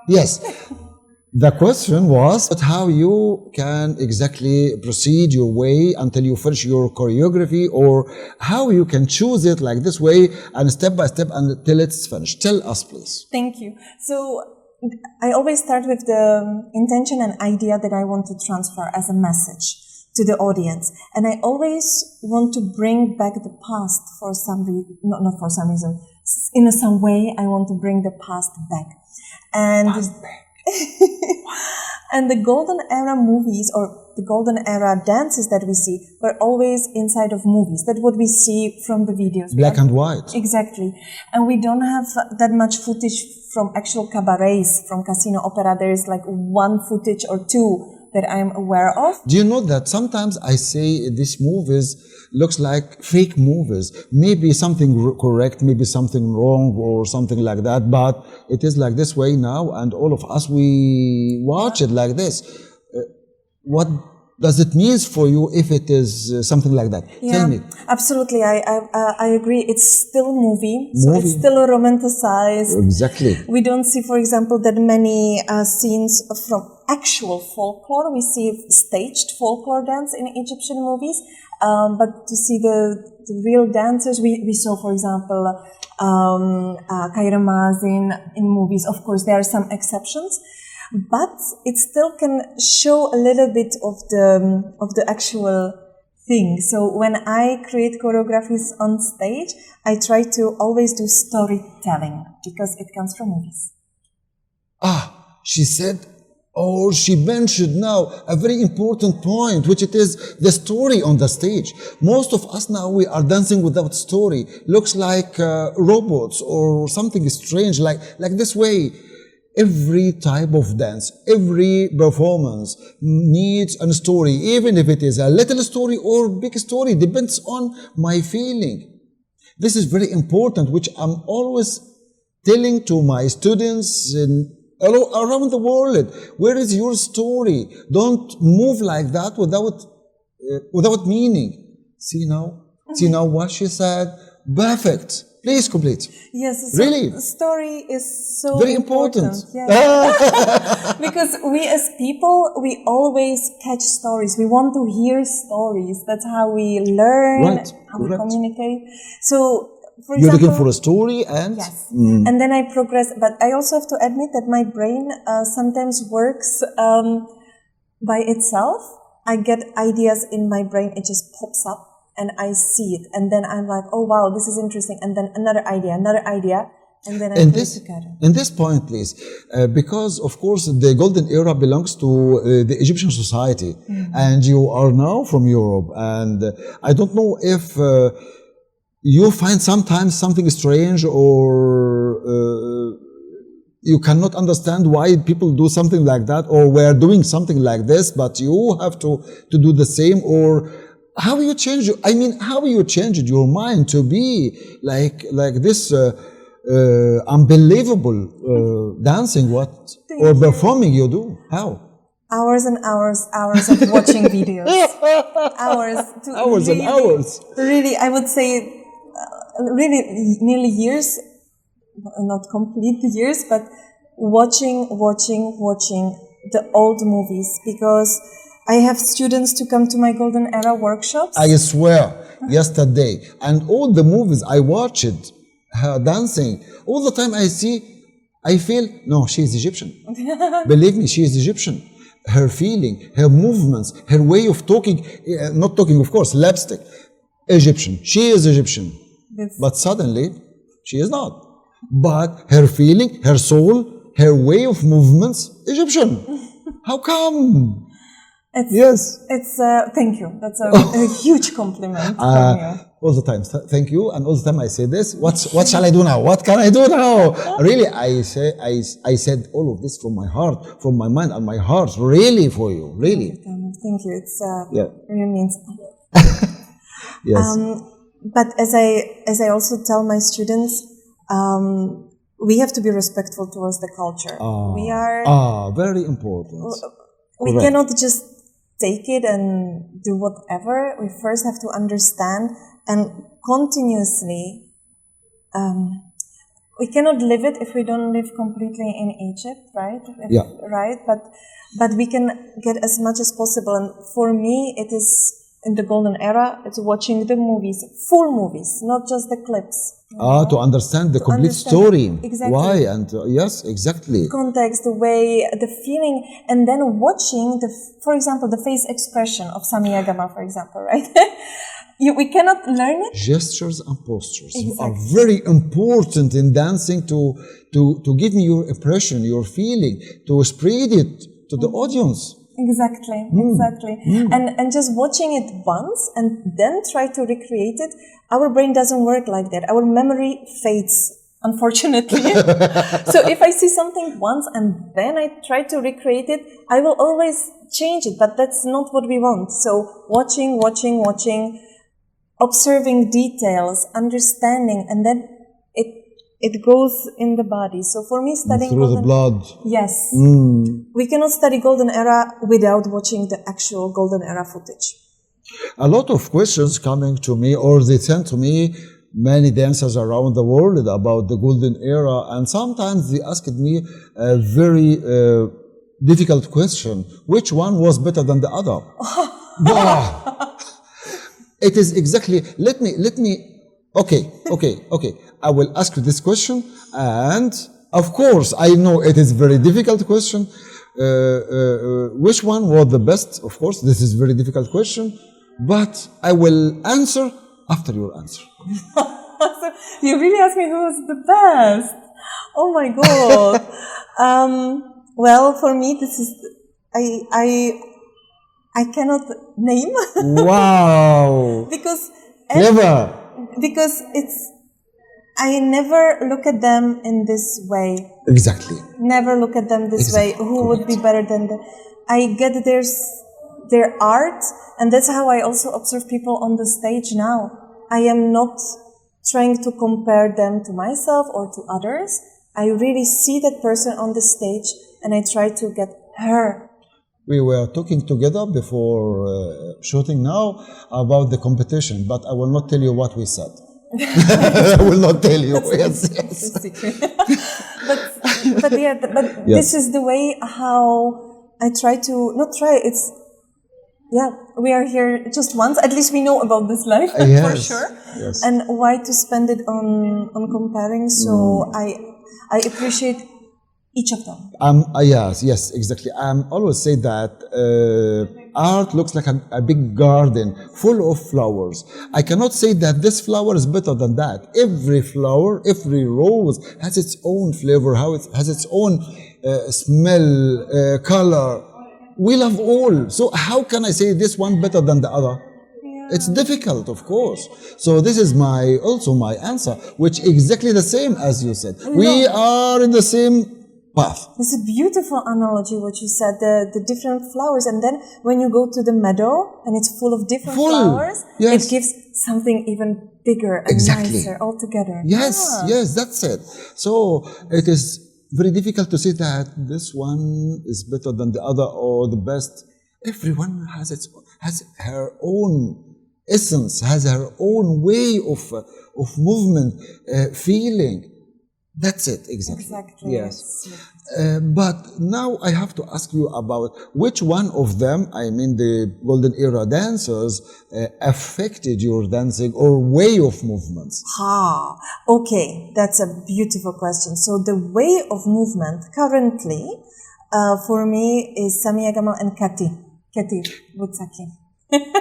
Yes. The question was but how you can exactly proceed your way until you finish your choreography, or how you can choose it like this way and step by step until it's finished. Tell us, please. Thank you. So I always start with the intention and idea that I want to transfer as a message to the audience. And I always want to bring back the past for some reason, not for some reason, in some way I want to bring the past back. And and the golden era movies or the golden era dances that we see were always inside of movies. That's what we see from the videos. Black and white. Exactly. And we don't have that much footage from actual cabarets, from casino opera. There is like one footage or two that I'm aware of. Do you know that sometimes I say these movies looks like fake movies? Maybe something correct, maybe something wrong or something like that, but it is like this way now and all of us, we watch it like this. What does it mean for you if it is something like that? Yeah, tell me. Absolutely, I agree. It's still a movie, so it's still a romanticized. Exactly. We don't see, for example, that many scenes from actual folklore. We see staged folklore dance in Egyptian movies, but to see the real dancers, we saw, for example, Kaira Mazin in movies. Of course, there are some exceptions. But it still can show a little bit of the actual thing. So when I create choreographies on stage, I try to always do storytelling because it comes from movies. She said, or she mentioned now a very important point, which it is the story on the stage. Most of us now, we are dancing without story. Looks like robots or something strange, like this way. Every type of dance, every performance needs a story, even if it is a little story or big story, depends on my feeling. This is very important, which I'm always telling to my students around the world. Where is your story? Don't move like that without meaning. See now what she said? Perfect. Please complete. Yes, so really. Story is so very important. Yeah. Because we as people, we always catch stories. We want to hear stories. That's how we learn, how we communicate. So, for example, you're looking for a story and yes, and then I progress. But I also have to admit that my brain sometimes works by itself. I get ideas in my brain; it just pops up. And I see it, and then I'm like, oh wow, this is interesting, and then another idea, and then I put it together. In this point, please, because of course the golden era belongs to the Egyptian society, and you are now from Europe, and I don't know if you find sometimes something strange or you cannot understand why people do something like that, or we're doing something like this, but you have to do the same, or how you change? How you changed your mind to be like this unbelievable dancing? Or performing you do? How? Hours and hours of watching videos. Hours and hours. Really, I would say, really nearly years, not complete years, but watching the old movies, because I have students to come to my golden era workshops. I swear, yesterday, and all the movies I watched, her dancing, all the time I feel, no, she is Egyptian. Believe me, she is Egyptian. Her feeling, her movements, her way of talking, not talking, of course, lipstick, Egyptian. She is Egyptian. Yes. But suddenly, she is not. But her feeling, her soul, her way of movements, Egyptian. How come? It's thank you. That's a huge compliment from you. All the time, thank you, and all the time I say this. What shall I do now? What can I do now? Really, I said all of this from my heart, from my mind and my heart, really for you, really. Thank you. It's really means. Yes. But as I also tell my students, we have to be respectful towards the culture. We are very important. We cannot just take it and do whatever. We first have to understand and continuously we cannot live it if we don't live completely in Egypt, right? Yeah. Right, but we can get as much as possible. And for me, it is in the golden era. It's watching the movies, full movies, not just the clips. To understand the complete understand story. exactly. Why? And yes, exactly. Context, the way, the feeling, and then watching for example, the face expression of Samia Gamal, for example, right? We cannot learn it. Gestures and postures Exactly. are very important in dancing to give me your impression, your feeling, to spread it to the audience. Exactly. And just watching it once and then try to recreate it, our brain doesn't work like that. Our memory fades, unfortunately. So if I see something once and then I try to recreate it, I will always change it, but that's not what we want. So watching, observing details, understanding, and then it goes in the body. So for me, studying Through the blood. Yes. We cannot study Golden Era without watching the actual Golden Era footage. A lot of questions coming to me, or they send to me many dancers around the world about the Golden Era, and sometimes they asked me a very difficult question: which one was better than the other? It is exactly. Let me. Okay. I will ask you this question, and of course, I know it is a very difficult question. Which one was the best? Of course, this is a very difficult question, but I will answer after your answer. You really asked me who was the best. Oh my God. Well, for me, this is I cannot name. Wow. Because Never. Because I never look at them in this way. Exactly. Never look at them this way. Who would be better than them? I get their art, and that's how I also observe people on the stage now. I am not trying to compare them to myself or to others. I really see that person on the stage, and I try to get her. We were talking together before shooting now about the competition, but I will not tell you what we said. I will not tell you. Yes. That's a secret. but Yes. This is the way how I try to not try. It's we are here just once. At least we know about this life for sure. Yes. And why to spend it on comparing? So I appreciate each of them. Yes, exactly. Always say that art looks like a big garden full of flowers. I cannot say that this flower is better than that. Every flower, every rose has its own flavor, how it has its own smell, color. We love all. So how can I say this one better than the other? It's difficult, of course. So this is also my answer, which exactly the same as you said. We are in the same path. It's a beautiful analogy what you said, the different flowers, and then when you go to the meadow and it's full of different flowers, yes. It gives something even bigger and nicer altogether. Yes, that's it. So it is very difficult to say that this one is better than the other or the best. Everyone has her own essence, has her own way of movement, feeling. That's it, exactly. Yes. But now I have to ask you about which one of them, I mean the Golden Era dancers, affected your dancing or way of movements? Okay, that's a beautiful question. So the way of movement currently for me is Samia Gamal and Kati Boutsaki.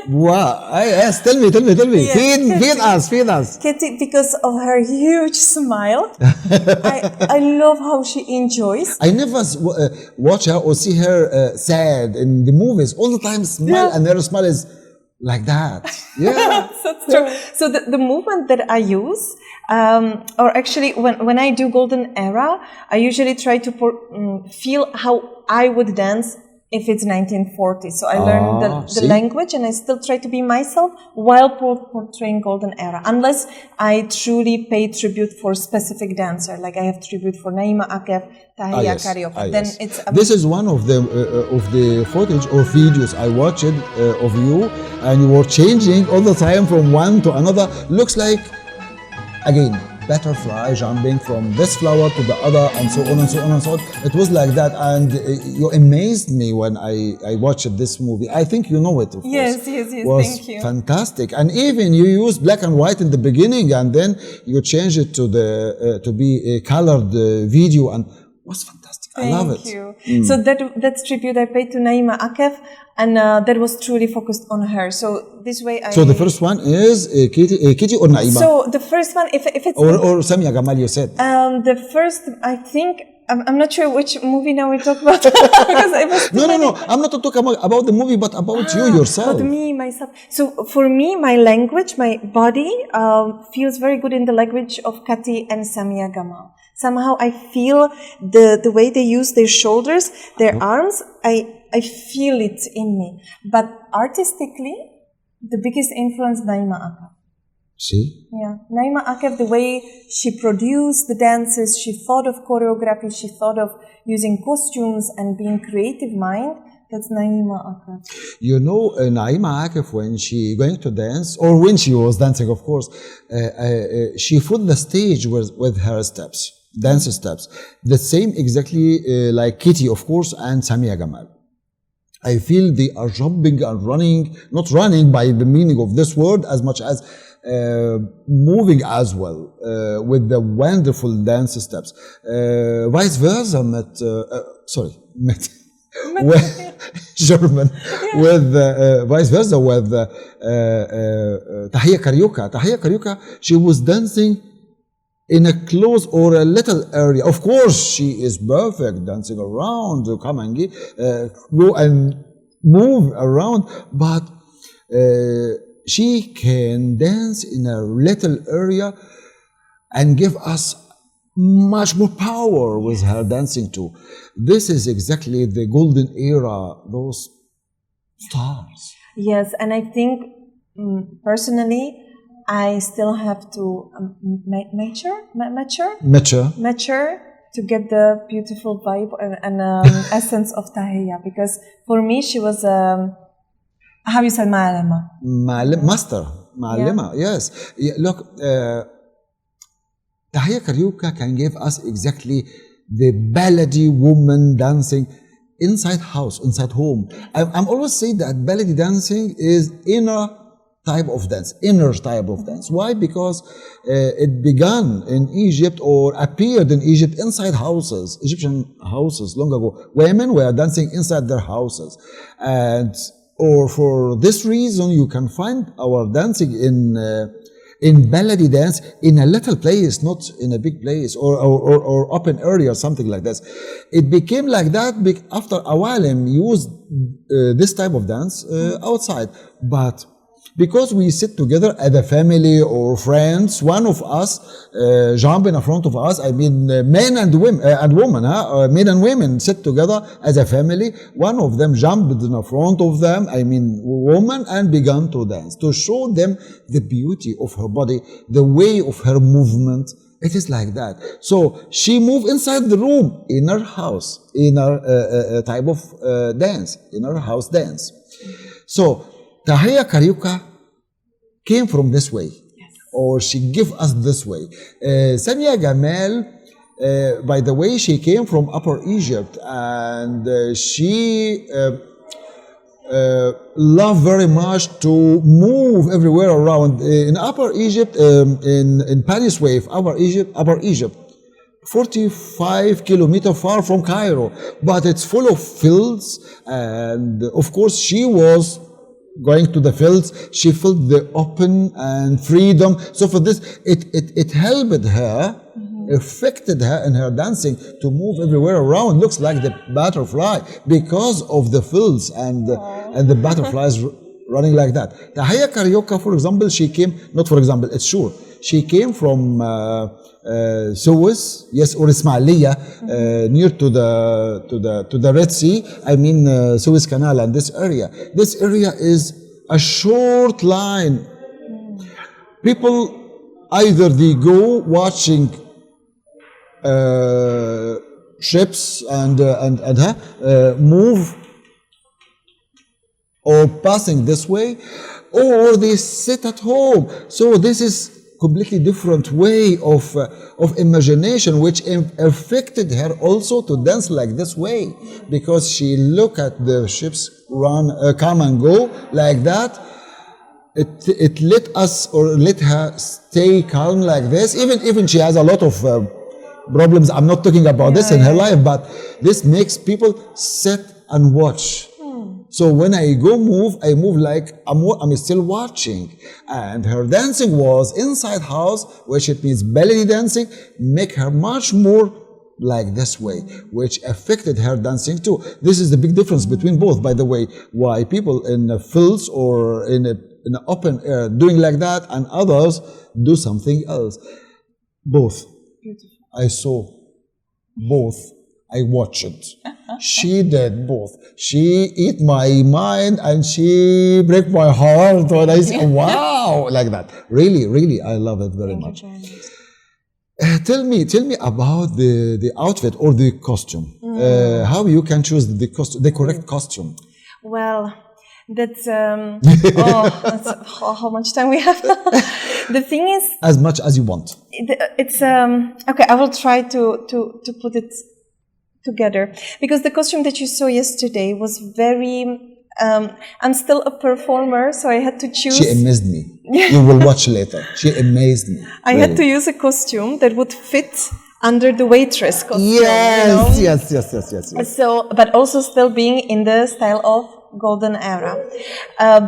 Wow! Yes, tell me. Yes, feed us. Kitty, because of her huge smile, I love how she enjoys. I never watch her or see her sad in the movies. All the time, smile, and her smile is like that. Yeah, that's true. So the movement that I use, or actually when I do Golden Era, I usually try to feel how I would dance if it's 1940. So I learn the language and I still try to be myself while portraying Golden Era. Unless I truly pay tribute for specific dancer, like I have tribute for Naima Akef, Tahia Kariof. Then it's this is one of the footage or videos I watched of you, and you were changing all the time from one to another. Looks like again butterfly jumping from this flower to the other, and so on and so on and so on. It was like that, and you amazed me when I watched this movie. I think you know it, of Yes, course. yes, yes, Was thank you. fantastic, and even you used black and white in the beginning, and then you changed it to the to be a colored video, and was fantastic. I love it. Thank you. So that's tribute I paid to Naima Akef, and that was truly focused on her. So this way I... So the first one is Kitty or Naima? So the first one, if it's... or Samia Gamal, you said. the first, I think, I'm not sure which movie now we talk about because it was No. I'm not talking about the movie, but about you yourself. About me, myself. So for me, my language, my body feels very good in the language of Kati and Samia Gamal. Somehow I feel the way they use their shoulders, their arms, I feel it in me. But artistically, the biggest influence, Naima Akef. See? Yeah, Naima Akef, the way she produced the dances, she thought of choreography, she thought of using costumes and being creative mind. That's Naima Akef. You know, Naima Akef, when she going to dance, or when she was dancing, of course, she put the stage with her steps, dance steps. The same exactly like Kitty, of course, and Samia Gamal. I feel they are jumping and running, not running by the meaning of this word as much as moving as well with the wonderful dance steps. Vice versa, met German, with vice versa with Tahia Karyuka. Tahia Karyuka, she was dancing in a close or a little area. Of course, she is perfect dancing around, come and go and move around, but she can dance in a little area and give us much more power with her dancing too. This is exactly the golden era, those stars. Yes, and I think personally, I still have to mature to get the beautiful vibe and essence of Tahia, because for me she was how you said Ma'alima. Master, Ma'alima, yes. Yeah, look, Tahia Karyuka can give us exactly the ballady woman dancing inside house, inside home. I'm always saying that ballady dancing is inner type of dance. Why? Because it began in Egypt or appeared in Egypt inside houses, Egyptian houses long ago. Women were dancing inside their houses. Or for this reason, you can find our dancing in ballady dance in a little place, not in a big place or open area or something like this. It became like that after a while and used this type of dance outside. But because we sit together as a family or friends, one of us jump in front of us. I mean, men and women, men and women sit together as a family. One of them jumped in front of them, I mean, woman, and began to dance to show them the beauty of her body, the way of her movement. It is like that. So she moved inside the room, in her house, in her type of dance, in her house dance. So Tahia Karyuka came from this way, yes, or she gave us this way. Samia Gamal, by the way, she came from Upper Egypt, and she loved very much to move everywhere around. In Upper Egypt, in Panis Wave, Upper Egypt, 45 kilometers far from Cairo, but it's full of fields, and of course she was going to the fields. She felt the open and freedom. So for this, it helped her, affected her in her dancing to move everywhere around. Looks like the butterfly because of the fields and the butterflies running like that. Tahia Karyuka, for example, she came, not for example, it's sure, she came from Suez, yes, or Ismailia, near to the Red Sea. I mean Suez Canal and this area. This area is a short line. People either they go watching ships and move or passing this way, or they sit at home. So this is completely different way of imagination, which affected her also to dance like this way, because she look at the ships run, come and go like that. It let us, or let her stay calm like this, even she has a lot of problems. I'm not talking about this in her life, but this makes people sit and watch. So when I move, I move like I'm still watching. And her dancing was inside house, which it means belly dancing, make her much more like this way, which affected her dancing too. This is the big difference between both, by the way, why people in the fields or in the open air doing like that and others do something else. Both. Beautiful. I saw both. I watched it. She did both. She eat my mind and she break my heart when I say, wow, like that. Really, really, I love it very much. Tell me about the outfit or the costume. How you can choose the correct costume? Well, that's how much time we have. The thing is, as much as you want. It's okay. I will try to put it together, because the costume that you saw yesterday was very. I'm still a performer, so I had to choose. She amazed me. You will watch later. She amazed me. I had to use a costume that would fit under the waitress costume. Yes, you know? yes. So, but also still being in the style of golden era.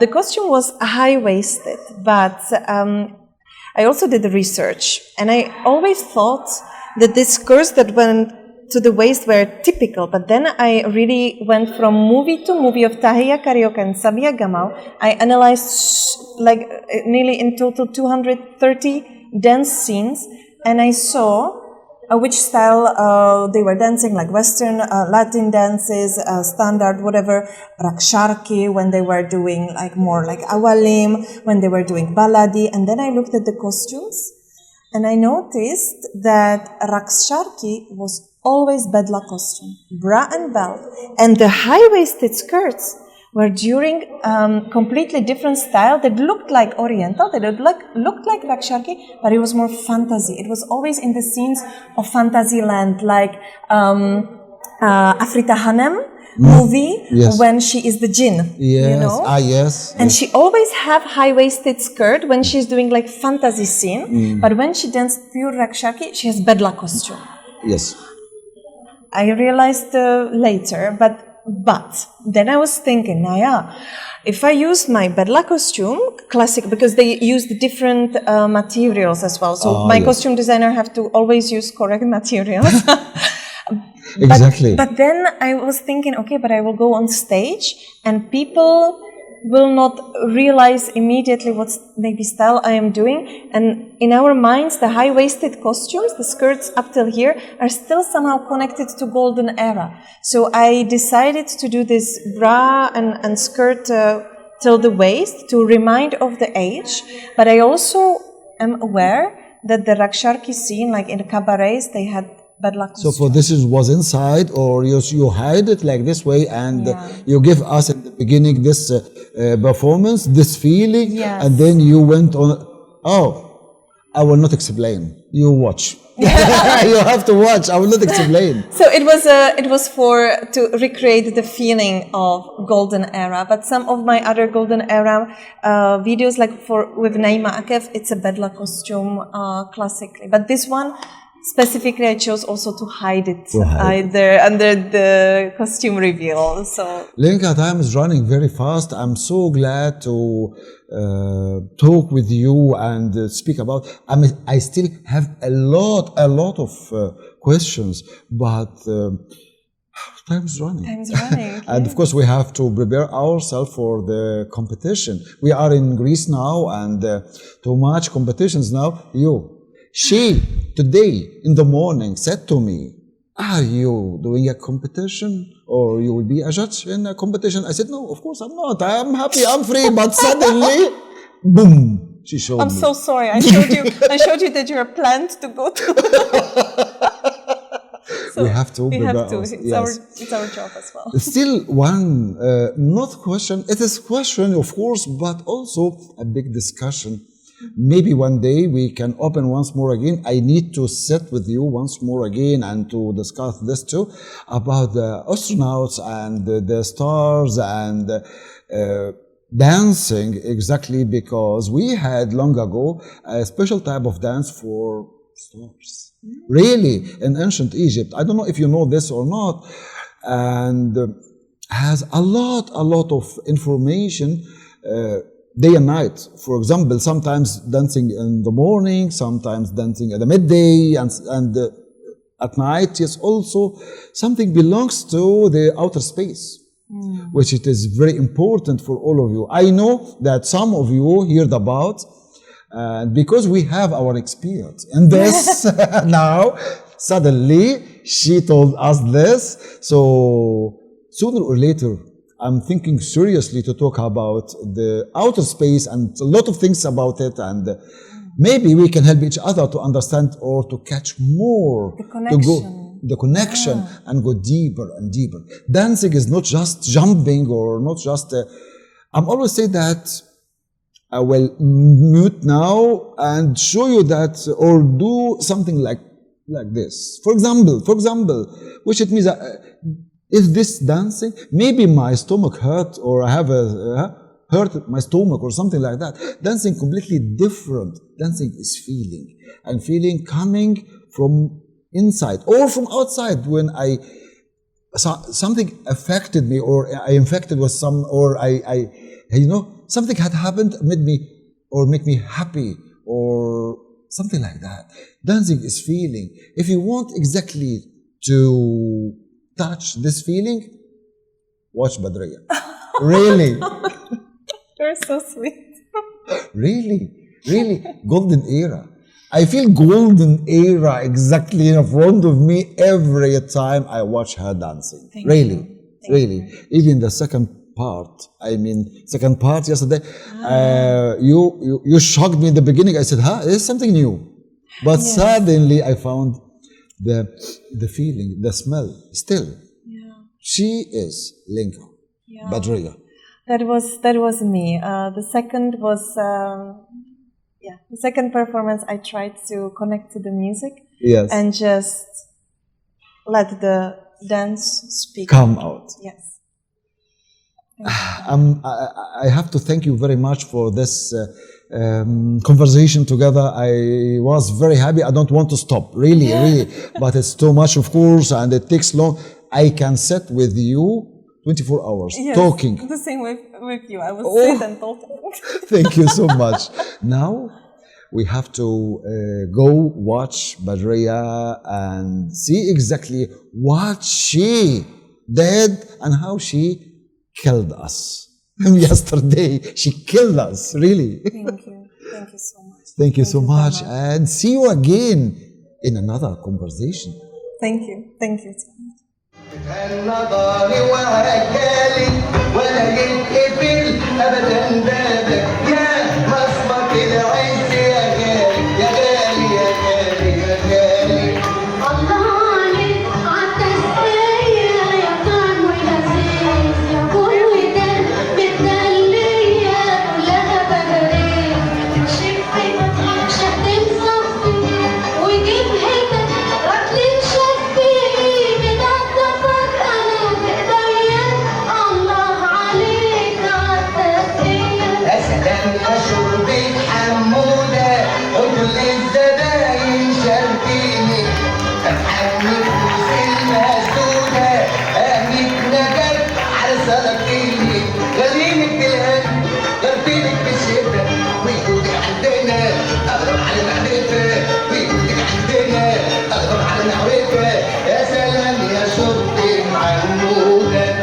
The costume was high-waisted, but I also did the research, and I always thought that these skirts that went to the waist were typical, but then I really went from movie to movie of Tahia Karaoke and Sabia Gamal. I analyzed like nearly in total 230 dance scenes, and I saw which style they were dancing, like Western, Latin dances, standard, whatever, Raksharki, when they were doing like more like Awalim, when they were doing Baladi. And then I looked at the costumes and I noticed that Raksharki was always bedla costume, bra and belt. And the high-waisted skirts were during completely different style that looked like oriental, that looked like Raksharki, but it was more fantasy. It was always in the scenes of fantasy land, like Afrita Hanem movie, when she is the jinn, you know? And she always have high-waisted skirt when she's doing like fantasy scene, but when she danced pure Raksharki, she has bedla costume. Yes. I realized later, but then I was thinking, Naya, if I use my bedla costume, classic, because they use the different materials as well. So my costume designer have to always use correct materials. Exactly. But then I was thinking, okay, but I will go on stage and people will not realize immediately what maybe style I am doing. And in our minds, the high-waisted costumes, the skirts up till here, are still somehow connected to golden era. So I decided to do this bra and skirt till the waist to remind of the age. But I also am aware that the Raksharki scene, like in the cabarets, they had so for this was inside, or you hide it like this way, and you give us at the beginning this performance, this feeling, and then you went on. Oh, I will not explain. You watch. You have to watch. I will not explain. So it was to recreate the feeling of golden era. But some of my other golden era videos, like with Naima Akef, it's a bedla costume classically. But this one. Specifically, I chose also to hide it under the costume reveal. So, Lenka, time is running very fast. I'm so glad to talk with you and speak about. I still have a lot of questions, but time is running. And of course, we have to prepare ourselves for the competition. We are in Greece now, and too much competitions now. She, today in the morning, said to me, are you doing a competition or you will be a judge in a competition? I said, no, of course I'm not. I'm happy, I'm free. But suddenly, boom, she showed me. I'm so sorry. I showed you that you're planned to go to. So we have to. It's our job as well. Still one, not question. It is question, of course, but also a big discussion. Maybe one day we can open once more again. I need to sit with you once more again and to discuss this too about the astronauts and the stars and dancing, exactly, because we had long ago a special type of dance for stars. Really, in ancient Egypt. I don't know if you know this or not, and has a lot of information day and night. For example, sometimes dancing in the morning, sometimes dancing at the midday, and at night. Yes, also something belongs to the outer space, which it is very important for all of you. I know that some of you heard about, because we have our experience in this now. Suddenly, she told us this. So sooner or later, I'm thinking seriously to talk about the outer space and a lot of things about it, and maybe we can help each other to understand or to catch more. The connection and go deeper and deeper. Dancing is not just jumping or not just, I'm always say that I will mute now and show you that, or do something like this. For example, which it means is this dancing? Maybe my stomach hurt, or I have hurt my stomach or something like that. Dancing completely different. Dancing is feeling, and feeling coming from inside or from outside. When something affected me, or I infected with some, or I something had happened, made me or make me happy, or something like that. Dancing is feeling. If you want exactly to touch this feeling, watch Badriyah. Really. You're so sweet. Really, golden era. I feel golden era exactly in front of me every time I watch her dancing. Thank really. you. Even the second part yesterday, you shocked me in the beginning. I said, there's something new. But suddenly I found the feeling, the smell, still. Yeah. She is Lenka Badriyah. That was me. The second was, the second performance, I tried to connect to the music. Yes. And just let the dance speak. Come out. Yes. I have to thank you very much for this conversation together. I was very happy. I don't want to stop, really, but it's too much, of course, and it takes long. I can sit with you 24 hours talking. The same with you. I will sit and talk. Thank you so much. Now we have to go watch Badriyah and see exactly what she did and how she killed us. Yesterday, she killed us, really. Thank you. Thank you so much. Thank you so much. And see you again in another conversation. Thank you. Thank you so much. النظاري وعجالي ولا يتقفل ابدا بابك يا مصمت العز يا غالي يا غالي يا غالي يا غالي الله عليك عالتسقية يا طعم ولذيذ يا كل ودان متدلية كلها بدرية شفي شهد مصفي وجيب هدى رجلي مشفي شربت حمودة عجل الزباين شاركيني فتحني فلوس المسدودة أهلك نجد على سلاطيني غالينك بالهد غربينك بالشدة ويجودك عندنا أغرب على معرفة ويجودك عندنا أغرب على معرفة يا سلام يا شربي حمودة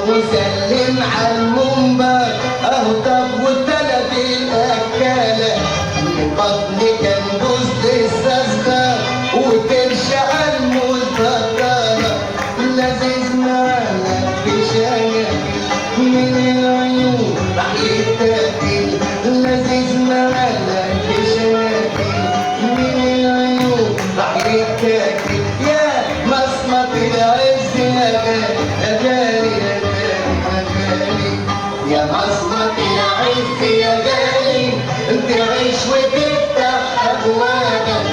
وسلم على المنبر اهو طب والتلات الاكاله من بطن كان جوز الساسكه يا مصمت العز يا غالي تعيش وتفتح أبوابك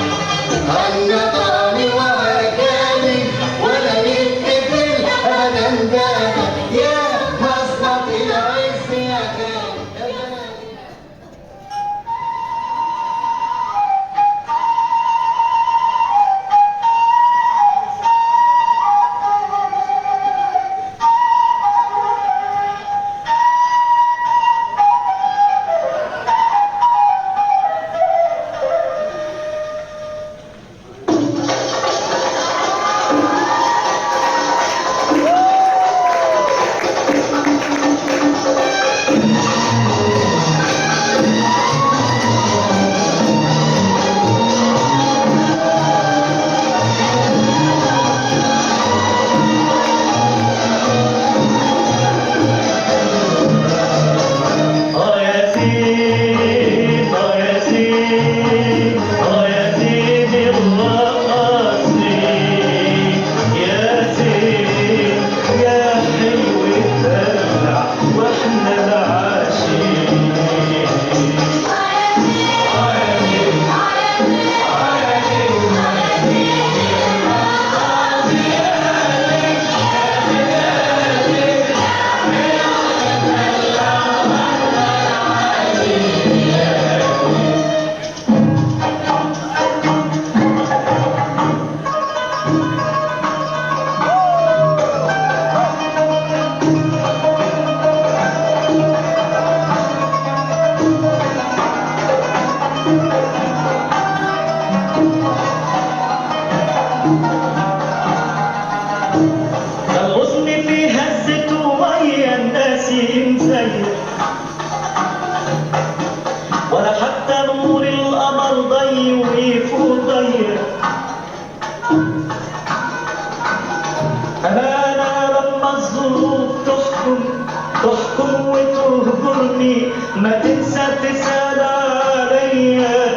هالنظامي وهكامي ولا يتقفل أبدا بابك يا مصمت العز يا غالي. الغصن اللي هزته ويا الناس ينزل ولا حتى نور القمر ضي ويفوت ضي أنا لما الظروف تحكم وتهجرني ما تنسى تسأل عليا